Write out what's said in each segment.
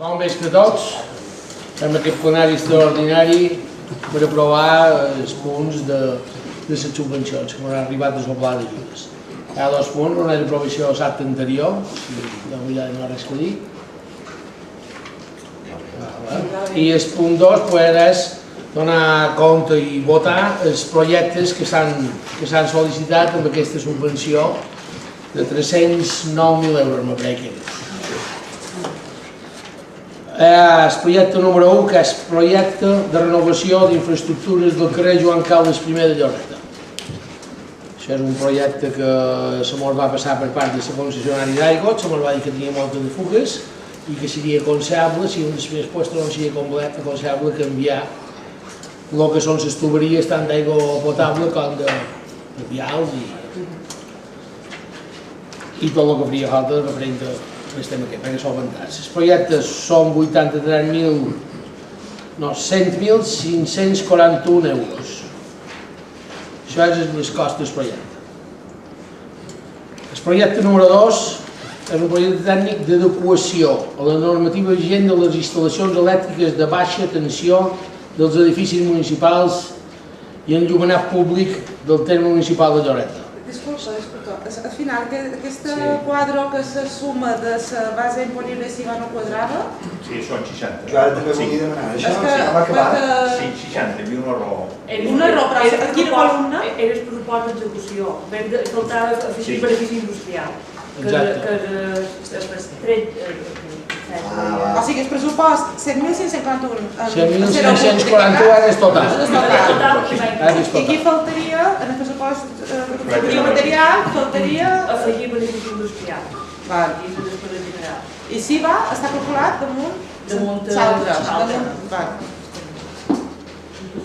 Bon vespre a tots. Fem aquest plenari extraordinari per aprovar els punts de les subvencions que m'han arribat des del pla d'ajudes. Hi ha dos punts, una és l'aprovació de l'acte anterior, si no hi ha res que dir. I el punt 2 és donar compte i votar els projectes que s'han sol·licitat amb aquesta subvenció de 309.000 euros, me crec que és. El projecte número 1, que és el projecte de renovació d'infraestructures del carrer Joan Caldes I de Lloreta. Això és un projecte que se mos va passar per part de la concessionària d'aigua, se mos va dir que tenia moltes de fugues i que seria aconsellable, si un després puesto no seria complet, aconsellable canviar el que són les tuberies tant d'aigua potable com de vials i tot el que faria falta referent a estem aquí, perquè solventats. Els projectes són 100.541 euros. Això és el cost del projecte. El projecte número 2 és un projecte tècnic d'adequació a la normativa vigent de les instal·lacions elèctriques de baixa tensió dels edificis municipals i enllumenat públic del terme municipal de Lloreta. Disculpa. Al final, aquesta quadre que se suma de la base imponible si va no quadrada? Sí, són 60. Jo ara també volia demanar això, va acabar? Sí, 60, hi havia un error. Un error, però a quina columna? Era el pressupost d'execució, faltava afegir benefici industrial. O sigui, el pressupost 7.541. 7.541 és total. I aquí faltaria, en el pressupost d'execució material, faltaria... Afegir benefici industrial. I la despesa general. I si va, està calculat damunt? Damunt salta.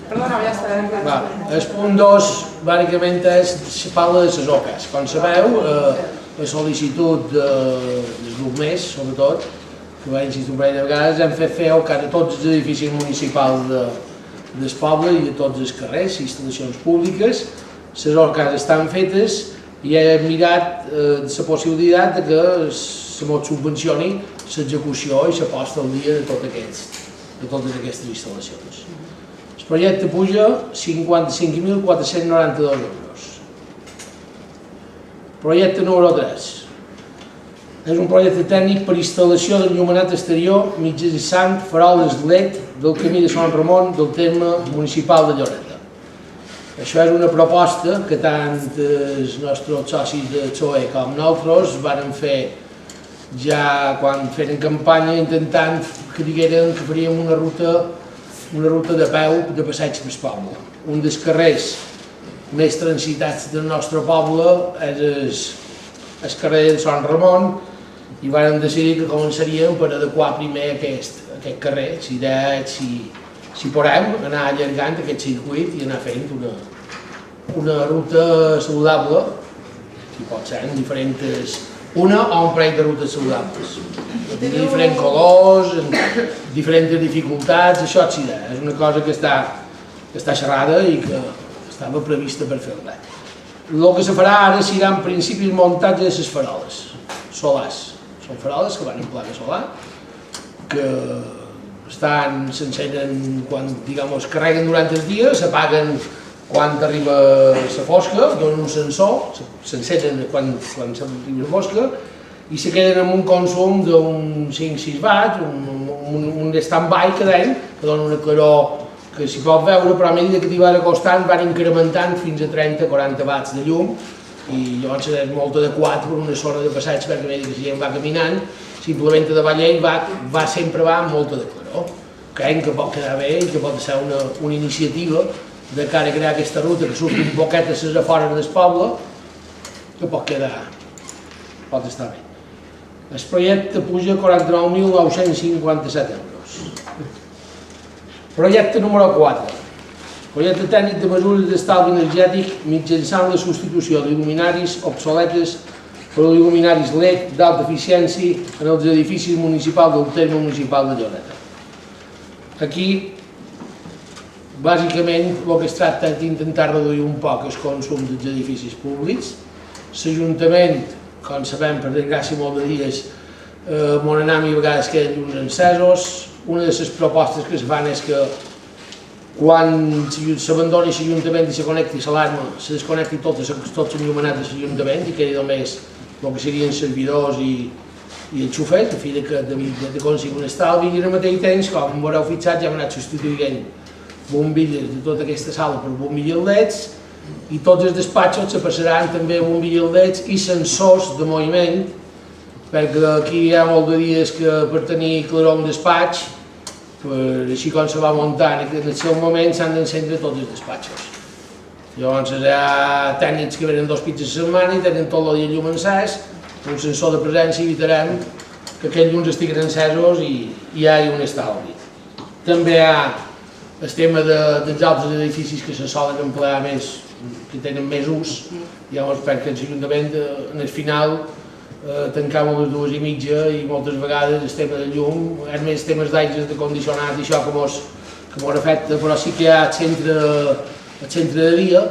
Perdona, ja està. El punt 2, bàsicament, parla de les OCAs. Com sabeu, la sol·licitud dels grups més, sobretot, que va insistir un parell de vegades, hem fet fer OCAs a tots els edificis municipals del poble i a tots els carrers, instal·lacions públiques. Les OCAs estan fetes i hem mirat la possibilitat que se mos subvencioni l'execució i la posta al dia de totes aquestes instal·lacions. El projecte puja 55.492 euros. Projecte número 3. És un projecte tècnic per instal·lació d'enllumenat exterior mitjançant faroles LED del camí de Sant Ramon del terme municipal de Lloreta. Això és una proposta que tant els nostres socis de PSOE com nosaltres varen fer ja quan feren campanya intentant que digueren que faríem una ruta de peu de passeig pel poble. Un dels carrers més transitats del nostre poble és el carrer de Sant Ramon i vam decidir que començaríem per adequar primer aquest carrer, si podem anar allargant aquest circuit i anar fent una ruta saludable, si pot ser, en diferents, una o un parell de rutes saludables, de diferents colors, diferents dificultats, això és una cosa que està xerrada i que estava prevista per fer-la. El que se farà ara serà en principi el muntatge de les faroles solars. Són faroles que van en placa solar, que s'encenen quan carreguen durant el dia, s'apaguen quan arriba la fosca, donen un sensor, s'encenen quan s'arriba la fosca i se queden amb un consum d'un 5-6 watts, un stand-by cadent que dona una claror que s'hi pot veure, però a mesura que t'hi va acostant van incrementant fins a 30-40 watts de llum i llavors és molt adequat per una zona de passeig perquè a mesura que la gent va caminant, simplement a davall ell sempre va amb molta de claror. Creiem que pot quedar bé i que pot ser una iniciativa de cara a crear aquesta ruta que surt un poquet a les afores del poble, que pot estar bé. El projecte puja 49.957 euros. Projecte número 4. Projecte tècnic de mesures d'estalvi energètic mitjançant la substitució d'il·luminaris obsoletes per il·luminaris LED d'alta eficiència en els edificis municipals del terme municipal de Lloreta. Aquí, bàsicament, el que es tracta és d'intentar reduir un poc el consum dels edificis públics. L'Ajuntament, com sabem, per desgràcia molt de dies, on anem i a vegades queden llums encesos. Una de les propostes que es fan és que quan s'abandoni l'Ajuntament i se connecti l'alarma, se desconnecti tots els enllumenats de l'Ajuntament i quedi només el que serien servidors i enxufet, a fi de aconseguir un estalvi, i al mateix temps, com veureu fixat, ja hem anat substituint bombilles de tota aquesta sala per bombilles LEDs, i tots els despatxos se passaran també a bombilles LEDs i sensors de moviment, perquè aquí hi ha molt de dies que per tenir claror un despatx, així com se va muntant en el seu moment, s'han d'encendre tots els despatxos. Llavors hi ha tècnics que venen 2 pizzas a la setmana i tenen tot el dia llum encès, un sensor de presència, evitarem que aquells llums estiguin encesos i hi hagi un estalvi. També hi ha el tema dels altres edificis que se solen emplear més, que tenen més ús. Llavors, perquè l'Ajuntament, en el final, tancam a les 2:30 i moltes vegades el tema del llum, és més temes d'aires, de condicionat i això que mos afecta, però sí que hi ha el centre de dia,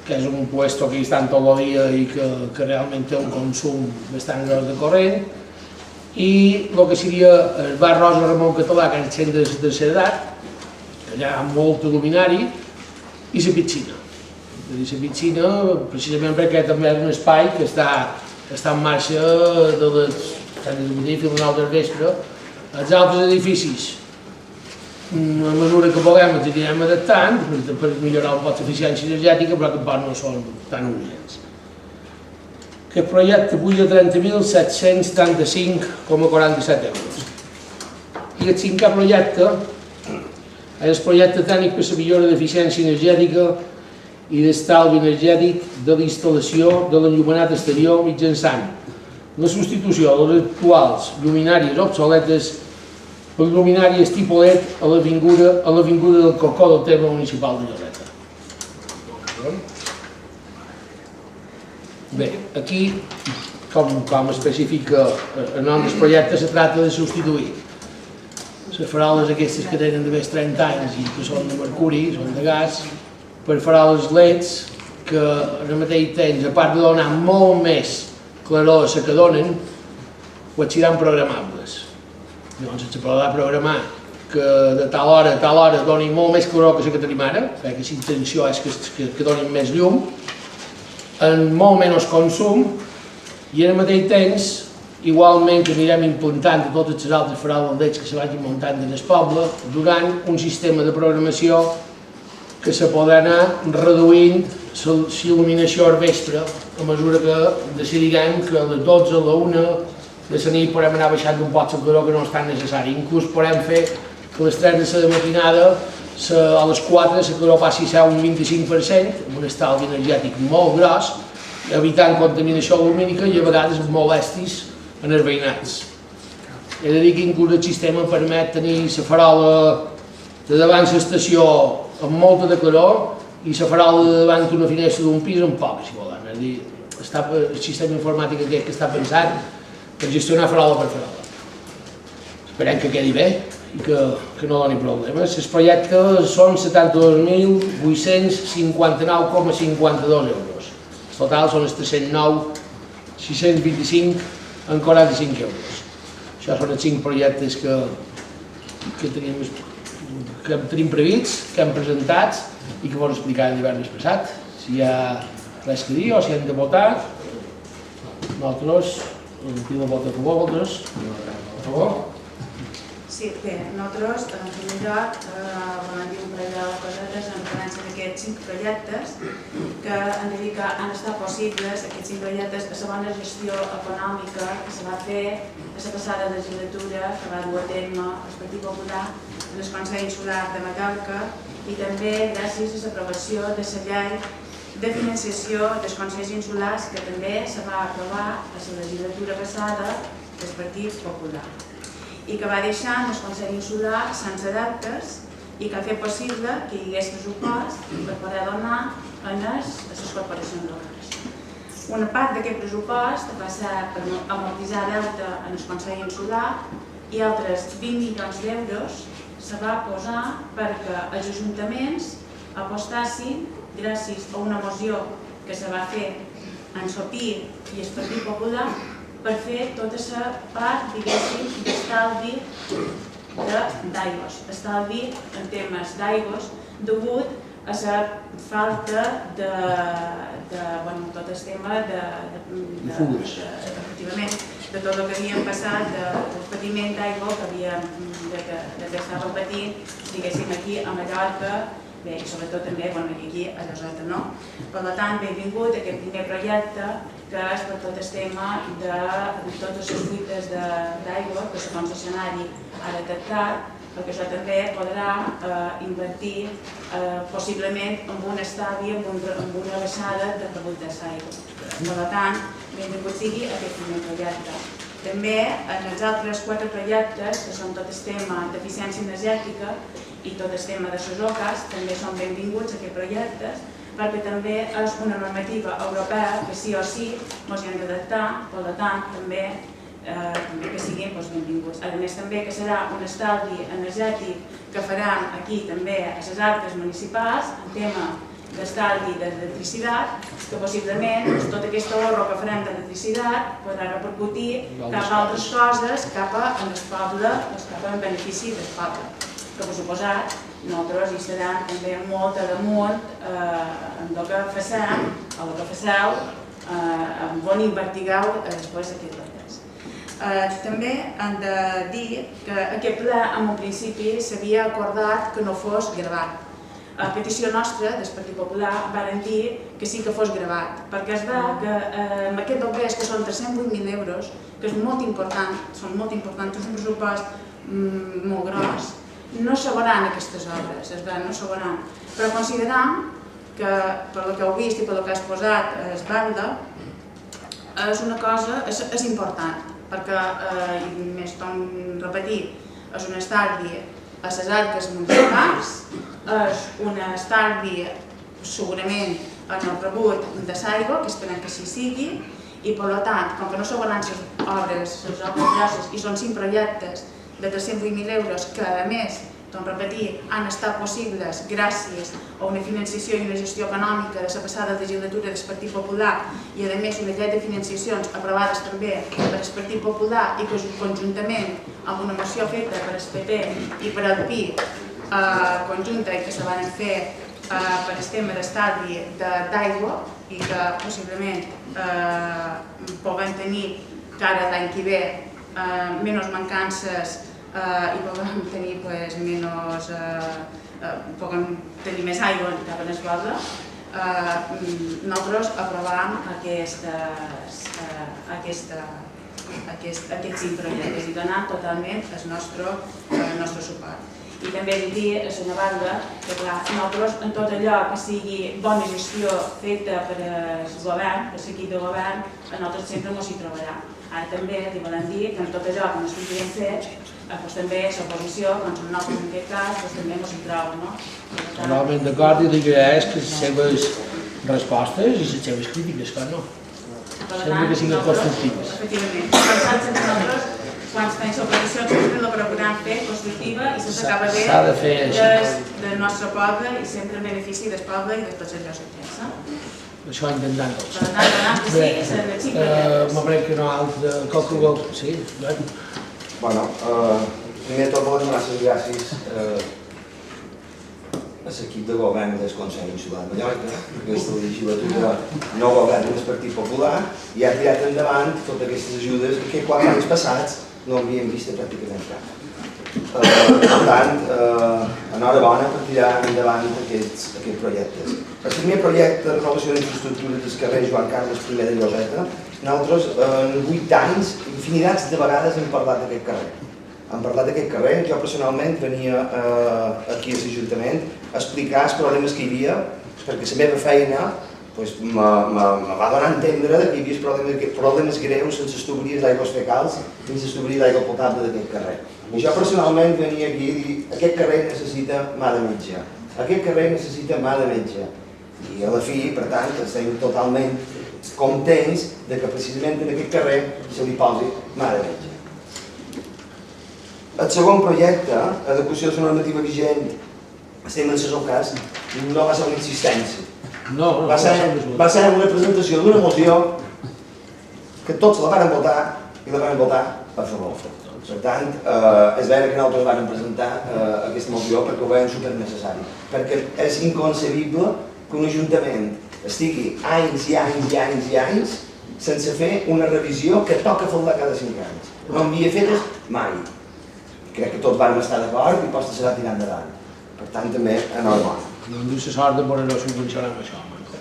que és un puesto que hi estan tot el dia i que realment té un consum bastant gros de corrent, i el que seria el bar Rosa Ramon Català, que és el centre de tercera edat, que allà hi ha molt luminari, i la piscina. La piscina, precisament perquè també és un espai que està en marxa de les 10 del matí fins a les 9 del vespre. Els altres edificis, a mesura que puguem ens anirem adaptant per millorar un poc l'eficiència energètica, però que no són tan urgents. Aquest projecte puja 30.775,47 euros. I el cinquè projecte és el projecte tècnic per a la millora d'eficiència energètica i d'estalvi energètic de la instal·lació de l'enllumenat exterior mitjançant la substitució de les actuals lluminàries obsoletes per lluminàries tipus LED a l'avinguda del Cocó del terme municipal de Lloreta. Bé, aquí, com especifica el nom del projecte, se tracta de substituir les faroles aquestes que tenen de més 30 anys i que són de mercuri, són de gas, per faroles LEDs que al mateix temps, a part de donar molt més claror a la que donen, pues seran programables. Llavors se podrà programar que de tal hora a tal hora doni molt més claror que la que tenim ara, perquè la intenció és que donin més llum, amb molt menys consum, i al mateix temps, igualment que anirem implantant de totes les altres faroles LEDs que se vagin muntant en el poble, durant un sistema de programació que se podrà anar reduint l'il·luminació al vespre a mesura que decidirem que a les 12, a la 1 de la nit podem anar baixant un poc la claror que no és tan necessari. Inclús podem fer que a les 3 de la matinada a les 4 la claror passi a ser un 25%, amb un estalvi energètic molt gros, evitant contaminació lumínica i a vegades molestis en els veïnats. He de dir que inclús el sistema permet tenir la farola de davant l'estació amb molta de claror i la farola de davant d'una finestra d'un pis amb poc, si volen. És a dir, el sistema informàtic aquest que està pensat per gestionar farola per farola. Esperem que quedi bé i que no doni problemes. Els projectes són 72.859,52 euros. El total són els 309.625,45 euros. Això són els 5 projectes que tenim prevists, que hem presentat i que vos explicarem divendres passat. Si hi ha res que dir o si hem de votar, nosaltres, el vot a favor, vosaltres? A favor? Sí, bé, nosaltres, en primer lloc, volem dir un parell de cosetes en referència a aquests 5 projectes que han de dir que han estat possibles, aquests 5 projectes, a la bona gestió econòmica que se va fer a la passada legislatura, que va dur a terme el Partit Popular en el Consell Insular de Mallorca i també gràcies a l'aprovació de la llei de financiació dels Consells Insulars que també se va aprovar a la legislatura passada del Partit Popular i que va deixar el Consell Insular sense deutes i que ha fet possible que hi hagués pressupost per poder donar a les corporacions locals. Una part d'aquest pressupost va ser per amortitzar deute en el Consell Insular i altres 20 milions d'euros se va posar perquè els ajuntaments apostassin, gràcies a una moció que se va fer en Sopir i el Partit Popular, per fer tota la part, diguéssim, d'estalvi d'aigües. Estalvi en termes d'aigües degut a la falta de tot el tema efectivament, de tot el que havíem passat, del patiment d'aigua que estàvem patint, diguéssim, aquí a Mallorca, bé, i sobretot també aquí a Lloseta, no? Per tant, benvingut a aquest primer projecte que és per tot el tema de totes les fuites d'aigua que el concessionari ha detectat, perquè això també podrà invertir possiblement en un estalvi, en una baixada de rebut de l'aigua. Per tant, benvingut sigui aquest primer projecte. També en els altres 4 projectes, que són tot el tema d'eficiència energètica i tot el tema de les OCAs, també són benvinguts aquests projectes, perquè també és una normativa europea que sí o sí ens hi hem d'adaptar, per tant, també que siguin benvinguts. A més, també que serà un estalvi energètic que farem aquí també a les arques municipals, en tema d'estalvi d'electricitat, que possiblement tot aquest ahorro que farem d'electricitat podrà repercutir cap a altres coses, cap al poble, cap al benefici del poble. Que, per suposat, nosaltres hi serem també molt a damunt en el que facem, o el que faceu, on invertigueu després aquests projectes. També hem de dir que aquest ple, en un principi, s'havia acordat que no fos gravat. A petició nostra, del Partit Popular, varen dir que sí que fos gravat, perquè es veu que amb aquests bombers, que són 308.000 euros, que és molt important, són molt importants, és un pressupost molt gros, no s'agoran aquestes obres, es veu, no s'agoran. Però consideram que, per el que heu vist i per el que has posat es veure, és una cosa, és important, perquè, més torno a repetir, és un estalvi a les arques municipals, és un estalvi segurament en el rebut de l'aigua, que esperem que així sigui, i per tant, com que no s'agoran les obres grosses i són 5 projectes de 308.000 euros que, a més, torno a repetir, han estat possibles gràcies a una financiació i una gestió econòmica de la passada legislatura del Partit Popular i, a més, una llei de financiacions aprovades també per el Partit Popular i que conjuntament amb una moció feta per el PP i per el PI conjunta i que se van fer per el tema d'estalvi d'aigua i que possiblement puguem tenir cara l'any que ve menys mancances i puguem tenir més aigua cap a les bodes, nosaltres aprovàvem aquests 5 projectes i donant totalment el nostre suport. I també dir, assenyalar que nosaltres en tot allò que sigui bona gestió feta per el govern, per l'equip de govern, nosaltres sempre ens hi trobarà. Ara també li volem dir que en tot allò que no estiguem fet, també l'oposició, doncs nosaltres en aquest cas, també ens hi troba. Totalment d'acord i li agraeix que les seves respostes i les seves crítiques, clar, no? Sempre que siguin constructives. Efectivament. Pensant sempre nosaltres, quan tenim l'oposició, sempre la procurem fer constructiva i sempre acaba bé del nostre poble i sempre en benefici del poble i de tots els llocs que tens. Això intentant tots. Per tant, donant que sí, serà de 5 projectes. M'aprec que no altre, qualque vol... Sí, bueno. Bueno, primer de tot volen donar les gràcies a l'equip de govern del Consell Insular de Mallorca, aquesta legislatura no governa el Partit Popular i ha tirat endavant totes aquestes ajudes que 4 anys passats no havíem vist pràcticament cap. Per tant, enhorabona per tirar endavant aquests projectes. El primer projecte de renovació d'infraestructures del carrer Joan Carles I de Lloseta, nosaltres en 8 anys, infinitats de vegades hem parlat d'aquest carrer. Hem parlat d'aquest carrer, jo personalment venia aquí a l'Ajuntament a explicar els problemes que hi havia, perquè la meva feina me va donar a entendre que hi havia problemes greus sense les tuberies d'aigües fecals i les tuberies d'aigua potable d'aquest carrer. I jo personalment venia aquí a dir aquest carrer necessita mà de metge, aquest carrer necessita mà de metge. I a la fi, per tant, estem totalment contents que precisament en aquest carrer se li posi mà de metge. El segon projecte, adequació de la normativa vigent, estem en les OCAs, no va ser una insistència. Va ser una presentació d'una moció que tots la van votar i la van votar a favor. Per tant, és vera que nosaltres vam presentar aquesta moció perquè ho veiem supernecessari, perquè és inconcebible que un ajuntament estigui anys i anys i anys i anys sense fer una revisió que toca fer-la cada 5 anys. No havia fetes mai. Crec que tots vam estar d'acord i posta serà tirar endavant. Per tant, també enhorabona. No em dius la sort de poder-ho subvencionar amb això, Manco.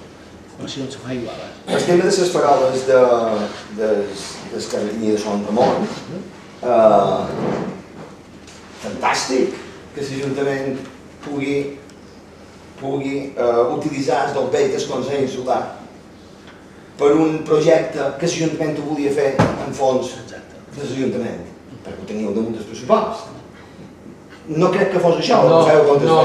Però si no se fa igual, El tema de les faroles del Carmení de Sant Ramon, fantàstic que l'Ajuntament pugui utilitzar el del vell del Consell Insular per un projecte que l'Ajuntament ho volia fer en fons de l'Ajuntament, perquè ho teníeu damunt del pressupost. No crec que fos això, no, ho feu com no.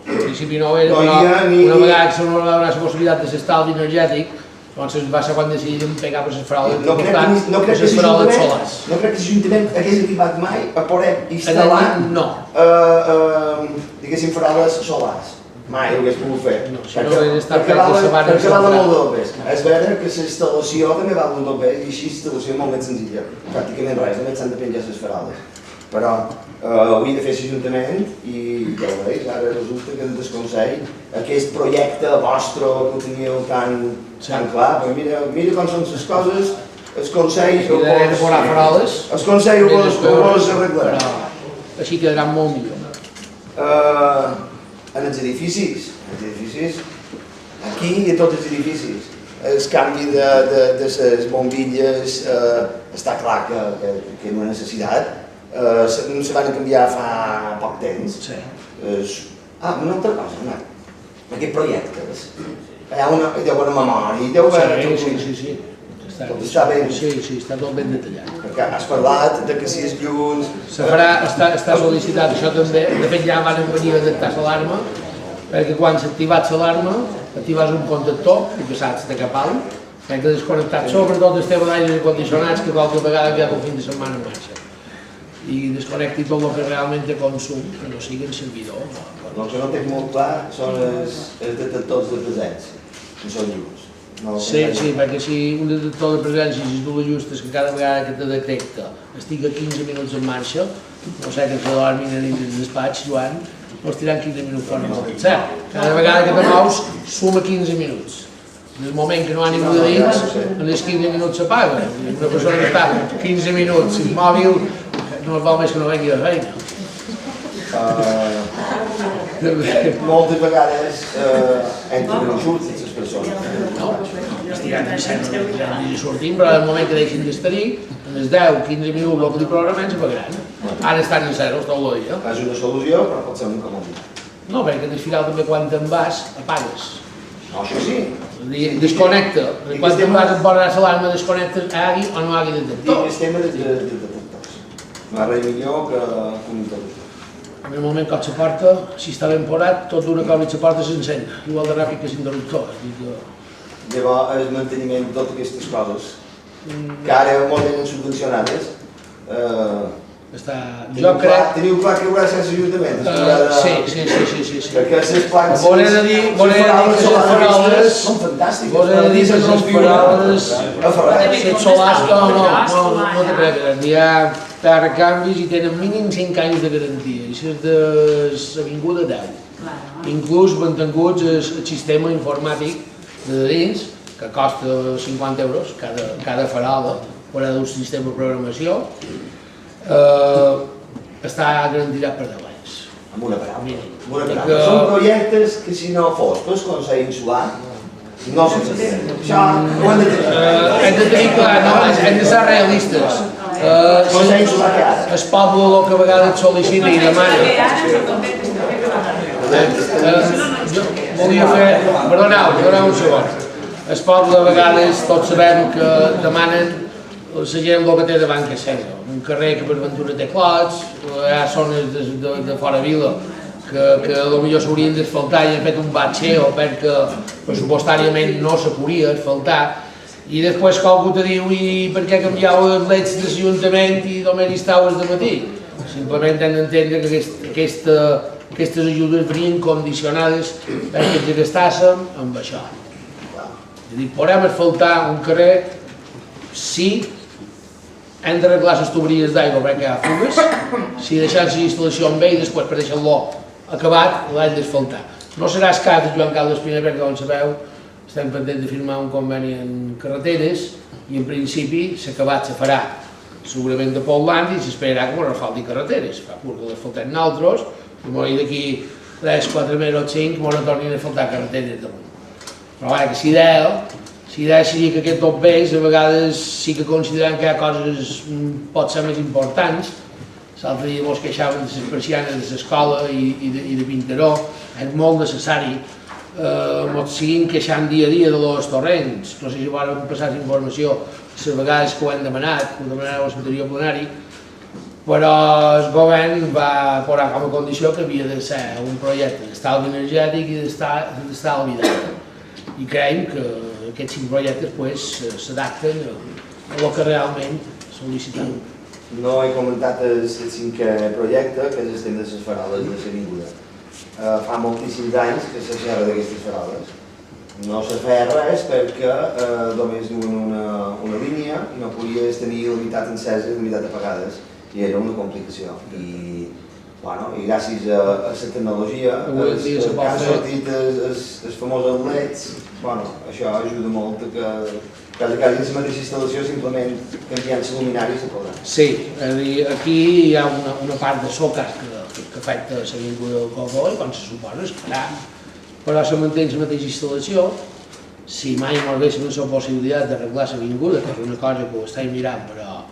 En principi no ho era, però una vegada que se no va donar la possibilitat de l'estalvi energètic, doncs va ser quan decidíem pegar per les faroles no crec que l'Ajuntament hagués arribat mai a poder instal·lar diguéssim faroles solars. Mai ho hagués pogut fer. Perquè val molt del pes. És vera que l'instal·lació també val molt del pes i així l'instal·lació és molt més senzilla. Pràcticament res, només s'han de penjar les faroles. Però ho havia de fer l'Ajuntament i ja ho veus, ara resulta que des del Consell aquest projecte vostre que ho teníeu tan clar, però mira com són les coses, el Consell ho vols arreglar. Així quedaran molt millor. En els edificis, aquí i a tots els edificis, el canvi de les bombilles està clar que és una necessitat. Se van canviar fa poc temps. Una altra cosa, aquest projecte, hi ha una memòria, deu haver Sí. tot està ben. Sí, està tot ben detallat. Perquè has parlat de que si és llums... Està sol·licitat això també, de fet ja van venir a detectar l'alarma, perquè quan s'ha activat l'alarma, actives un contactor, i saps de cap alt, que desconnectat sobretot els temes d'aires condicionats que qualque vegada ha quedat el fin de setmana en marxa. I desconnecti tot el que realment té consum, que no sigui el servidor. El que no té molt clar són els detectors de presència, que són llums. Sí, perquè si un detector de presència, si tu l'ajustes que cada vegada que te detecta estigui 15 minuts en marxa, no sé que se dormin a dins del despatx, Joan, no es tiran 15 minuts fora del cert. Cada vegada que te mous, suma 15 minuts. En el moment que no ha ningú de dins, en els 15 minuts s'apaga. Una persona que està 15 minuts immòbil, no es val més que no vengui de feina. Moltes vegades entren en xut les persones. No, estirant en cent i sortim, però en el moment que deixin d'estar-hi, en els 10-15 minuts el que li programem s'apagaran. Ara estan en zero, tot el dia. És una solució, però pot ser una incomoditat. No, perquè al final també quan te'n vas, apagues. No, això sí. Desconnecta. Quan te'n vas a posar l'alarma, desconnectes, hagi o no hagi detector. I el tema de detectors. No res millor que un interruptor. En el moment que se porta, si està ben porat, tot d'una cosa que se porta s'encén, igual de ràpid que l'interruptor. Llavors, el manteniment de totes aquestes coses, que ara molt ben subvencionades, Jo crec... Teniu clar que hi haurà sense ajuntament? Sí. Perquè les plantes... Vos he de dir que les faroles... Són fantàstiques. Vos he de dir que les faroles... Les solars no te cregues. Hi ha recanvis i tenen mínim 5 anys de garantia. I les de l'avinguda 10. Inclús mantinguts el sistema informàtic de dins, que costa 50 euros cada farola, per a un sistema de programació, està garantit per 10 anys. Amb una paraula. Són projectes que si no fos pel Consell Insular no s'entén. Això ho hem de tenir. Hem de tenir clar, hem de ser realistes. Consell Insular que ara. El poble el que a vegades sol·licita i demana. Volia fer... Perdoneu un segon. El poble a vegades tots sabem que demanen la gent el que té davant que és un carrer que per ventura té clots, hi ha zones de fora vila que potser s'haurien d'asfaltar i han fet un batxeo perquè pressupostàriament no se podia asfaltar i després qualcú te diu i per què canviau els leds de l'Ajuntament i només hi estaues de matí? Simplement hem d'entendre que aquestes ajudes venien condicionades perquè ens gastàssim amb això. És a dir, podem asfaltar un carrer si hem d'arreglar les tuberies d'aigua perquè hi ha fugues, si deixem la instal·lació amb ell i després per deixar-lo acabat l'hem d'asfaltar. No serà el cas de Joan Carles I perquè, com sabeu, estem pendents de firmar un conveni en carreteres i en principi l'acabat se farà segurament de Paulandi i s'esperarà que ens falti carreteres. Fa curt que l'asfaltem nosaltres i d'aquí 3, 4 mesos o 5 ens tornin a faltar carreteres damunt. Però que si idea seria que aquests dos béns a vegades sí que considerem que hi ha coses pot ser més importants. L'altre dia ens queixaven de les persianes de l'escola i de Pinteró. És molt necessari. Ens seguim queixant dia a dia de los torrents. No sé si volen passar la informació les vegades que ho hem demanat, que ho demanareu al secretari plenari, però el govern va posar com a condició que havia de ser un projecte d'estalvi energètic i d'estalvi d'aigua. I creiem que aquests 5 projectes s'adapten a el que realment sol·licitem. No he comentat el 5è projecte, que és el tema de les faroles de l'avinguda. Fa moltíssims anys que se xerra d'aquestes faroles. No se feia res perquè només duen una línia i no podies tenir la meitat encesa i la meitat apagades. I era una complicació. I gràcies a la tecnologia que han sortit els famosos LEDs, això ajuda molt que quasi la mateixa instal·lació simplement canviant les luminàries i podrà. Sí, aquí hi ha una part de SOCAS que afecta l'avinguda del Cogó i quan se suposa es farà, però se manté la mateixa instal·lació. Si mai ens haguéssim la possibilitat d'arreglar l'avinguda, que és una cosa que ho estem mirant, però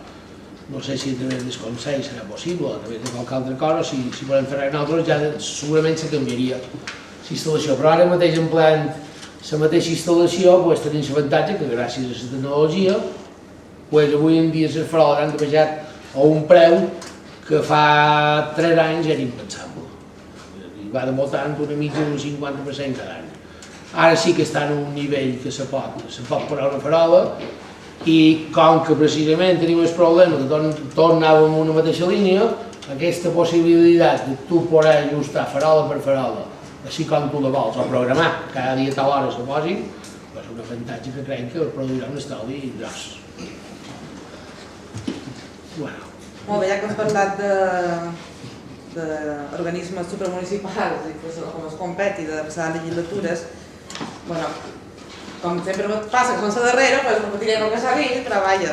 no sé si a través del Consell serà possible, a través de qualque altra cosa, si volem fer res nosaltres, ja segurament se canviaria la instal·lació. Però ara mateix empleant la mateixa instal·lació tenim l'avantatge que gràcies a la tecnologia avui en dia les faroles han baixat a un preu que fa 3 anys era impensable. Va de voltant una mitja d'un 50% cada any. Ara sí que està en un nivell que se pot parar una farola i com que precisament tenim el problema que tots anàvem en una mateixa línia, aquesta possibilitat de tu poder ajustar farola per farola, així com tu la vols, o programar cada dia a tal hora se posin, és un avantatge que crec que produirà un estalvi gros. Molt bé, ja que hem parlat d'organismes supramunicipals i com es competi de passades legislatures, com sempre passa que són la darrera, doncs repetirem el que s'ha dit, però vaja,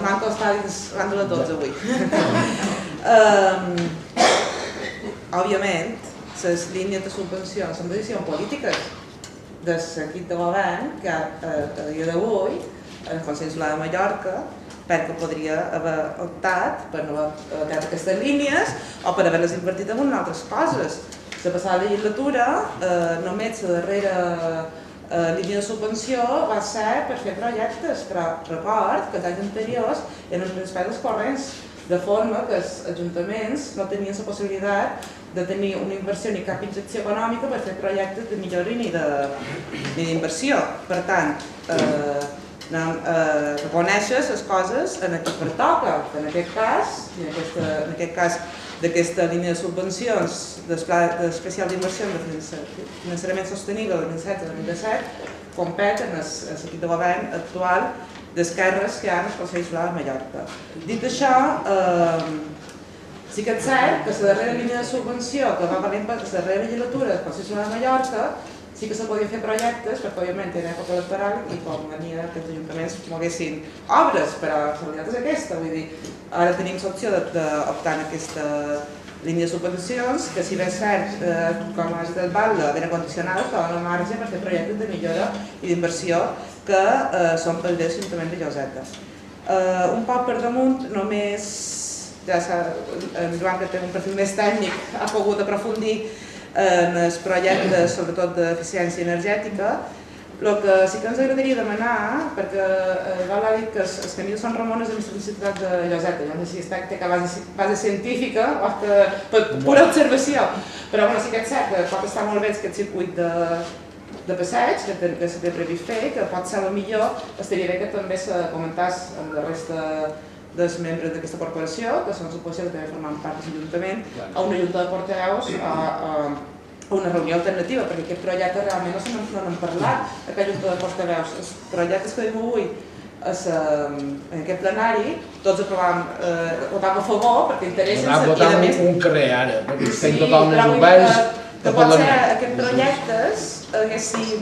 m'han costat rendre de tots avui. Òbviament, les línies de subvencions són decisions polítiques de l'equip de govern que a dia d'avui, el Consell Insular de Mallorca, perquè podria haver optat per no haver creat aquestes línies o per haver-les invertit en altres coses. La passada legislatura, només la darrera línia de subvenció va ser per fer projectes, però record que els anys anteriors eren les despeses corrents, de forma que els ajuntaments no tenien la possibilitat de tenir una inversió ni cap injecció econòmica per fer projectes de millora ni d'inversió. Per tant, reconèixer les coses en qui pertoca, en aquest cas d'aquesta línia de subvencions d'especial d'inversió de finançament sostenible de 2017-2017 competen en l'equip de govern actual d'esquerres que hi ha en el Consell Insular de Mallorca. Dit això, sí que és cert que la darrera línia de subvenció que va valer per la darrera legislatura del Consell Insular de Mallorca sí que se podien fer projectes, perquè òbviament era època electoral i com venia que els ajuntaments moguessin obres, però la realitat és aquesta, vull dir, ara tenim l'opció d'optar en aquesta línia de subvencions, que si bé és cert, com ha dit el Batlle, ben condicionades, però donen marge per fer projectes de millora i d'inversió que són pel bé de l'Ajuntament de Lloseta. Un poc per damunt, només, ja en Joan, que té un perfil més tècnic, ha pogut aprofundir en els projectes, sobretot d'eficiència energètica. El que sí que ens agradaria demanar, perquè va dir que els camins de Sant Ramon és de més ciutat de Lloseta, no sé si té base científica o per pura observació, però sí que és cert que pot estar molt bé aquest circuit de passeig que s'ha de previst fer, que pot ser el millor, estaria bé que també se comentàs amb la resta dels membres d'aquesta corporació, que són suposició que també formen part de l'Ajuntament, a una junta de portaveus, a una reunió alternativa, perquè aquest projecte realment no n'hem parlat, aquella junta de portaveus. Els projectes que veiem avui en aquest plenari, tots votàvem a favor perquè interessa... Votam un carrer ara, perquè estem totalment oberts. Que potser aquests projectes haguessin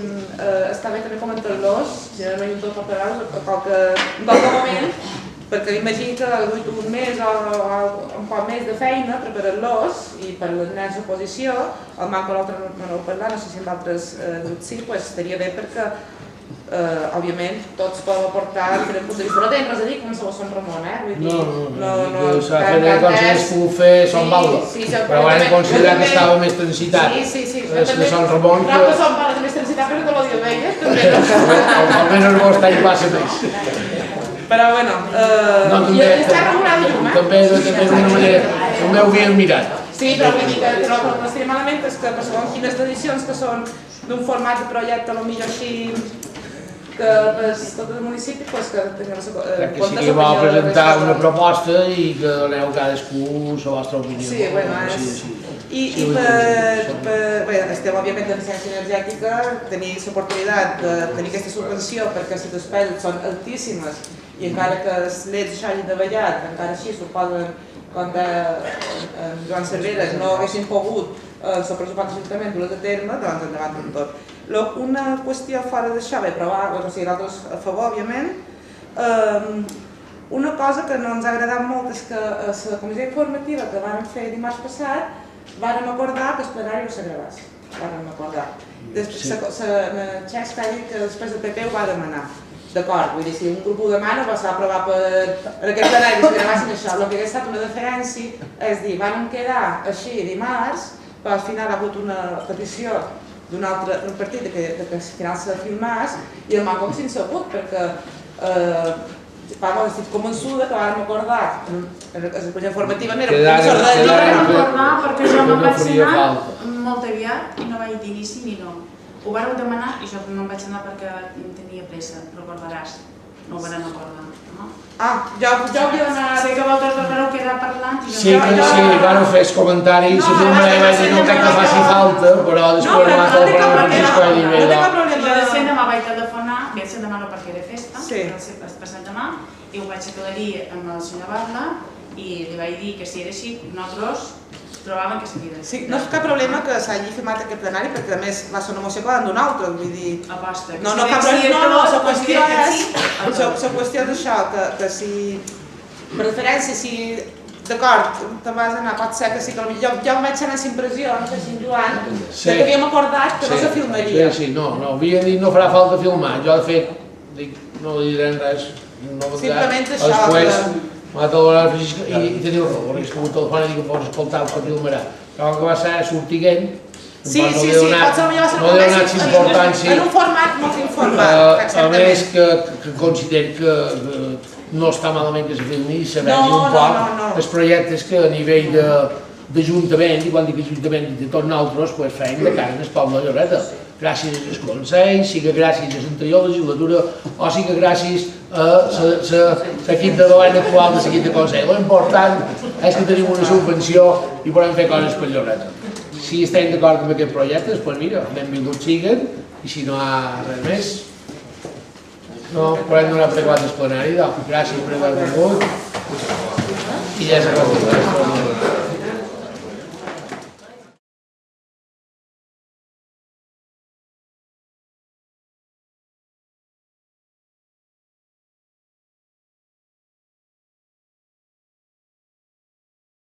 estat bé també comentar-los, generalment un tot per parlar-los, en qualque moment, perquè m'imagino que ha duit un mes o un poc més de feina preparar-los i per la nens d'oposició, el Manco l'altre no ho parlar, no sé si en d'altres grups sí, estaria bé perquè òbviament tots poden aportar diferents punts de vista. No tenen res a dir com a Sant Ramon, vull dir... No, s'ha fet el que s'hagués pogut fer Sant Balda, però vam considerar que estava més transitat. Sí, de Sant Ramon... Però que Sant Balda més transitat perquè no l'odio veia, també. Almenys el vostre any passa més. Però bueno, i està regulat de llum, També d'una manera, també ho havíem mirat. Sí, però vull dir que el que no estic malament és que segons quines edicions que són d'un format de projecte, potser així, que tot el municipi, doncs que tinguem Crec que sí que va presentar una proposta i que doneu cadascú la vostra opinió. Sí, bueno, i estem òbviament d'eficiència energètica, tenir l'oportunitat de tenir aquesta subvenció perquè les despeses són altíssimes i encara que els leds s'hagin davallat, encara així suposen quan en Joan Cervera no haguessin pogut el pressupost d'Ajuntament dur-les a terme, doncs endavant amb tot. Una qüestió fora d'això, bé, però nosaltres a favor, òbviament. Una cosa que no ens ha agradat molt és que a la comissió informativa que vam fer dimarts passat vàrem acordar que el plenari no s'agravés. Vàrem acordar. Després, Xecs va dir que després el PP ho va demanar. D'acord, vull dir, si un grup ho demana, va ser aprovar per aquest plenari que s'agravessin això. El que hauria estat una diferència és dir, vam quedar així dimarts, però al final ha hagut una petició d'un altre partit que al final s'ha filmàs i el Manco s'hi ha sabut perquè estic convençuda que vam acordar en la comissió informativa no era un sort de no vam acordar perquè jo me'n vaig anar molt aviat i no vaig dir ni sí ni no. Ho vàreu demanar i jo no em vaig anar perquè tenia pressa, recordaràs. No ho vam acordar, no? Jo havia d'anar... Sé que vosaltres vau quedar parlant i jo... Sí, van fer els comentaris, no crec que faci falta, però després m'ha telefonat Francisco i dir, no té cap problema. Jo de ser demà vaig telefonar, bé, ser demà no perquè era festa, però el passat demà, i ho vaig aclarir amb el senyor Barla i li vaig dir que si era així, nosaltres trobàvem que s'havia de fer. Sí, no és cap problema que s'hagi firmat aquest plenari, perquè a més va ser una moció que van donar altres, vull dir... Aposta. No, cap problema, no, la qüestió és... La qüestió és això, que si... Per referència, si... D'acord, te'n vas anar, pot ser que sí que jo em vaig anar amb impressió, no sé si en Joan, que havíem acordat que no se filmaria. Sí, no, havia dit no farà falta filmar, jo de fet, no diré res, no simplement això, m'ha telefonat Francisco i teniu raó, perquè és que un telefon i dic que pots escoltar el que filmarà. Però el que va ser sortiguent, sí, potser potser no li ha donat importància. En un format molt informat, exactament. A més que considero que no està malament que se filmi i se vegi un poc els projectes que a nivell d'Ajuntament, i quan dic Ajuntament i de tots nosaltres, fem de cara en el poble de Lloreta. Gràcies als consells, sigui gràcies a l'anterior legislatura o sigui gràcies a l'equip de govern actual de l'equip de consell. L'important és que tenim una subvenció i podem fer coses per Lloreta. Si estem d'acord amb aquests projectes, doncs mira, benvinguts siguen, i si no hi ha res més, no podem donar per acabat el plenari. Gràcies per haver vingut i ja s'ha acabat.